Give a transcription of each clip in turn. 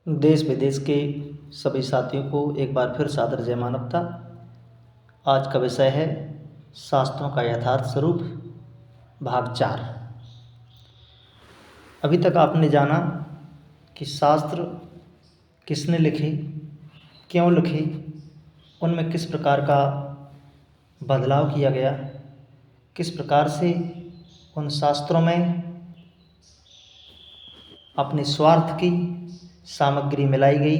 देश विदेश के सभी साथियों को एक बार फिर सादर जय मानवता। आज का विषय है शास्त्रों का यथार्थ स्वरूप भाग 4। अभी तक आपने जाना कि शास्त्र किसने लिखे, क्यों लिखे, उनमें किस प्रकार का बदलाव किया गया, किस प्रकार से उन शास्त्रों में अपने स्वार्थ की सामग्री मिलाई गई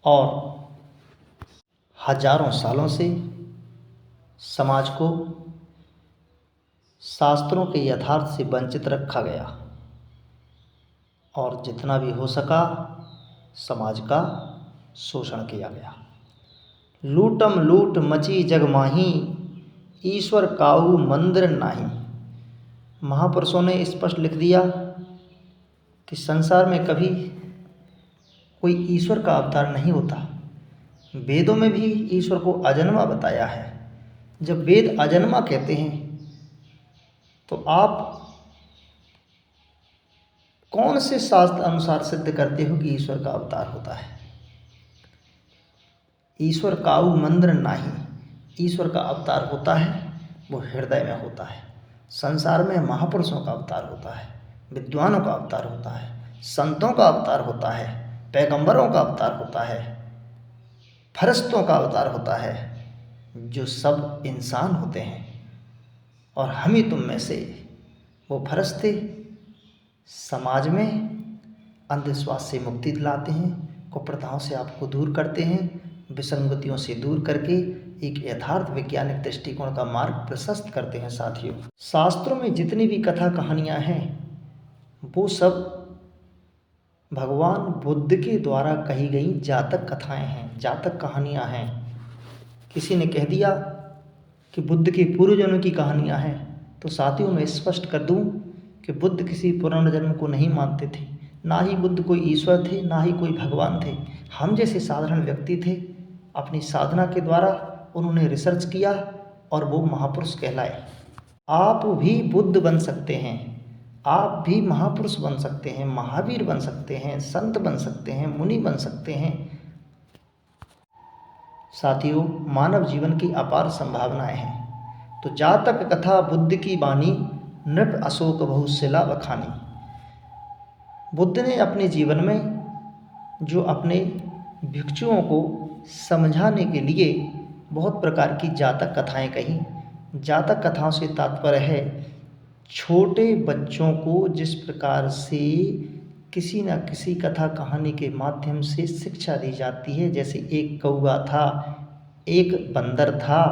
और हजारों सालों से समाज को शास्त्रों के यथार्थ से वंचित रखा गया और जितना भी हो सका समाज का शोषण किया गया। लूटम लूट मची जग माही, ईश्वर काहू मंदिर नाही। महापुरुषों ने स्पष्ट लिख दिया कि संसार में कभी कोई ईश्वर का अवतार नहीं होता। वेदों में भी ईश्वर को अजन्मा बताया है। जब वेद अजन्मा कहते हैं तो आप कौन से शास्त्र अनुसार सिद्ध करते हो कि ईश्वर का अवतार होता है? ईश्वर काहू मंदिर नाही, ईश्वर का अवतार होता है वो हृदय में होता है। संसार में महापुरुषों का अवतार होता है, विद्वानों का अवतार होता है, संतों का अवतार होता है, पैगंबरों का अवतार होता है, फरिश्तों का अवतार होता है, जो सब इंसान होते हैं। और हम ही तुम में से वो फरिश्ते समाज में अंधविश्वास से मुक्ति दिलाते हैं, कुप्रथाओं से आपको दूर करते हैं, विसंगतियों से दूर करके एक यथार्थ वैज्ञानिक दृष्टिकोण का मार्ग प्रशस्त करते हैं। साथियों, शास्त्रों में जितनी भी कथा कहानियाँ हैं वो सब भगवान बुद्ध के द्वारा कही गई जातक कथाएं हैं, जातक कहानियाँ हैं। किसी ने कह दिया कि बुद्ध के पूर्वजन्म की कहानियाँ हैं, तो साथियों मैं स्पष्ट कर दूं कि बुद्ध किसी पुनर्जन्म को नहीं मानते थे। ना ही बुद्ध कोई ईश्वर थे, ना ही कोई भगवान थे। हम जैसे साधारण व्यक्ति थे। अपनी साधना के द्वारा उन्होंने रिसर्च किया और वो महापुरुष कहलाए। आप भी बुद्ध बन सकते हैं, आप भी महापुरुष बन सकते हैं, महावीर बन सकते हैं, संत बन सकते हैं, मुनि बन सकते हैं। साथियों, मानव जीवन की अपार संभावनाएं हैं। तो जातक कथा बुद्ध की बानी, नृप अशोक बहुशिला बखानी। बुद्ध ने अपने जीवन में जो अपने भिक्षुओं को समझाने के लिए बहुत प्रकार की जातक कथाएं कही। जातक कथाओं से तात्पर्य है छोटे बच्चों को जिस प्रकार से किसी न किसी कथा कहानी के माध्यम से शिक्षा दी जाती है। जैसे एक कौवा था, एक बंदर था,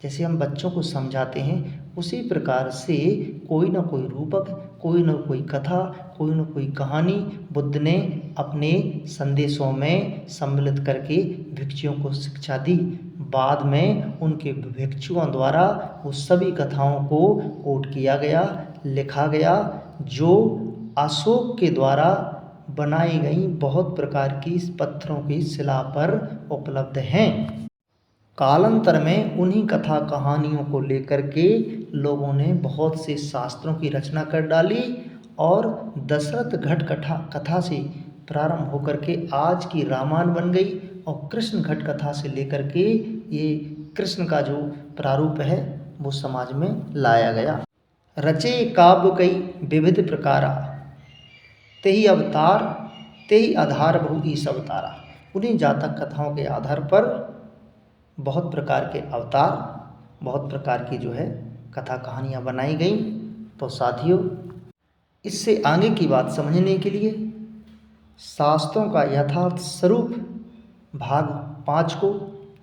जैसे हम बच्चों को समझाते हैं उसी प्रकार से कोई न कोई रूपक, कोई न कोई कथा, कोई न कोई कहानी बुद्ध ने अपने संदेशों में सम्मिलित करके भिक्षुओं को शिक्षा दी। बाद में उनके भिक्षुओं द्वारा वो सभी कथाओं को कोट किया गया, लिखा गया, जो अशोक के द्वारा बनाई गई बहुत प्रकार की पत्थरों की शिला पर उपलब्ध हैं। कालांतर में उन्हीं कथा कहानियों को लेकर के लोगों ने बहुत से शास्त्रों की रचना कर डाली और दशरथ घट कथा से प्रारंभ होकर के आज की रामायण बन गई और कृष्ण घट कथा से लेकर के ये कृष्ण का जो प्रारूप है वो समाज में लाया गया। रचे काव्य कई विविध प्रकारा, तेहि अवतार तेहि आधार बहु ईश अवतारा। उन्हीं जातक कथाओं के आधार पर बहुत प्रकार के अवतार, बहुत प्रकार की जो है कथा कहानियाँ बनाई गई। तो साथियों, इससे आगे की बात समझने के लिए शास्त्रों का यथार्थ स्वरूप भाग 5 को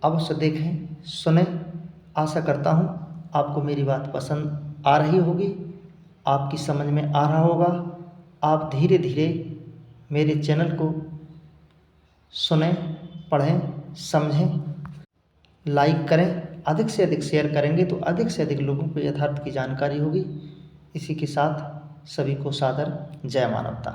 अवश्य देखें, सुने। आशा करता हूँ आपको मेरी बात पसंद आ रही होगी, आपकी समझ में आ रहा होगा। आप धीरे धीरे मेरे चैनल को सुने, पढ़ें, समझें, लाइक करें। अधिक से अधिक शेयर करेंगे तो अधिक से अधिक लोगों को यथार्थ की जानकारी होगी। इसी के साथ सभी को सादर जय मानवता।